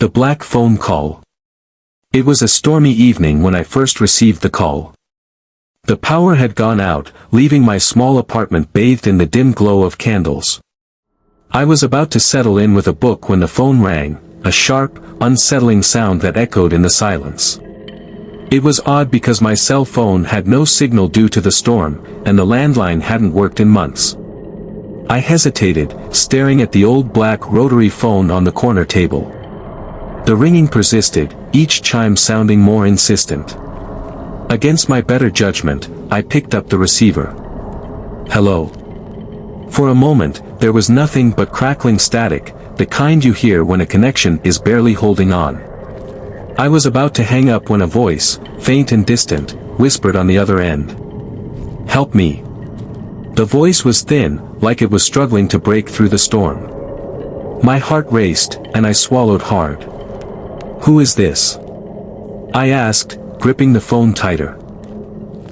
The black phone call. It was a stormy evening when I first received the call. The power had gone out, leaving my small apartment bathed in the dim glow of candles. I was about to settle in with a book when the phone rang, a sharp, unsettling sound that echoed in the silence. It was odd because my cell phone had no signal due to the storm, and the landline hadn't worked in months. I hesitated, staring at the old black rotary phone on the corner table. The ringing persisted, each chime sounding more insistent. Against my better judgment, I picked up the receiver. Hello. For a moment, there was nothing but crackling static, the kind you hear when a connection is barely holding on. I was about to hang up when a voice, faint and distant, whispered on the other end. Help me. The voice was thin, like it was struggling to break through the storm. My heart raced, and I swallowed hard. Who is this? I asked, gripping the phone tighter.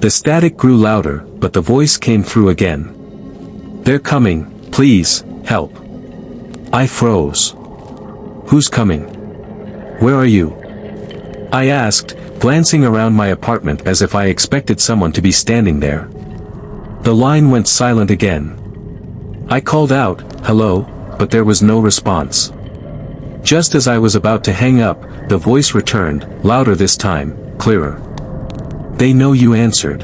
The static grew louder, but the voice came through again. They're coming, please, help. I froze. Who's coming? Where are you? I asked, glancing around my apartment as if I expected someone to be standing there. The line went silent again. I called out, hello, but there was no response. Just as I was about to hang up, the voice returned, louder this time, clearer. They know you answered.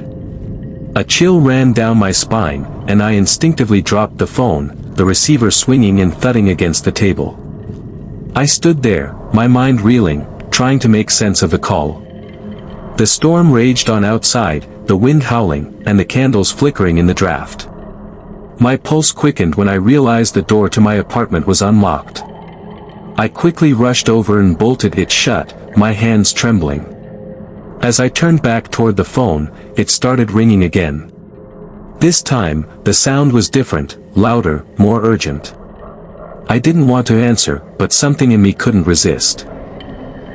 A chill ran down my spine, and I instinctively dropped the phone, the receiver swinging and thudding against the table. I stood there, my mind reeling, trying to make sense of the call. The storm raged on outside, the wind howling, and the candles flickering in the draft. My pulse quickened when I realized the door to my apartment was unlocked. I quickly rushed over and bolted it shut, my hands trembling. As I turned back toward the phone, it started ringing again. This time, the sound was different, louder, more urgent. I didn't want to answer, but something in me couldn't resist.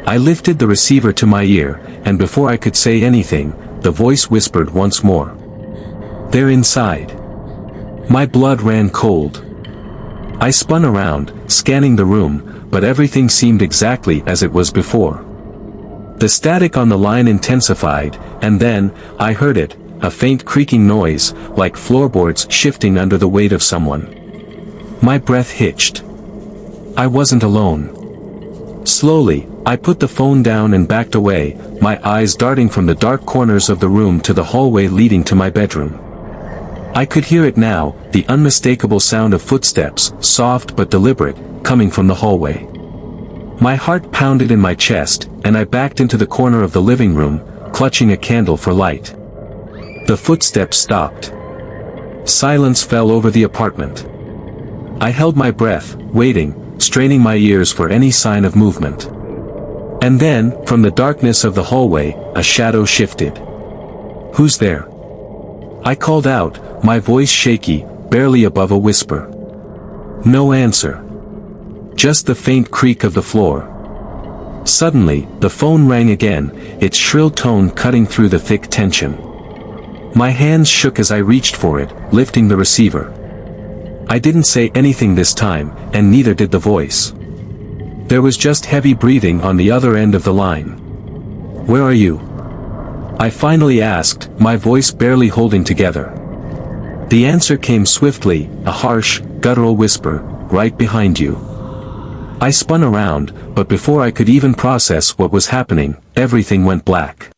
I lifted the receiver to my ear, and before I could say anything, the voice whispered once more. They're inside. My blood ran cold. I spun around, scanning the room, but everything seemed exactly as it was before. The static on the line intensified, and then, I heard it, a faint creaking noise, like floorboards shifting under the weight of someone. My breath hitched. I wasn't alone. Slowly, I put the phone down and backed away, my eyes darting from the dark corners of the room to the hallway leading to my bedroom. I could hear it now, the unmistakable sound of footsteps, soft but deliberate, coming from the hallway. My heart pounded in my chest, and I backed into the corner of the living room, clutching a candle for light. The footsteps stopped. Silence fell over the apartment. I held my breath, waiting, straining my ears for any sign of movement. And then, from the darkness of the hallway, a shadow shifted. Who's there? I called out, my voice shaky, barely above a whisper. No answer. Just the faint creak of the floor. Suddenly, the phone rang again, its shrill tone cutting through the thick tension. My hands shook as I reached for it, lifting the receiver. I didn't say anything this time, and neither did the voice. There was just heavy breathing on the other end of the line. Where are you? I finally asked, my voice barely holding together. The answer came swiftly, a harsh, guttural whisper, right behind you. I spun around, but before I could even process what was happening, everything went black.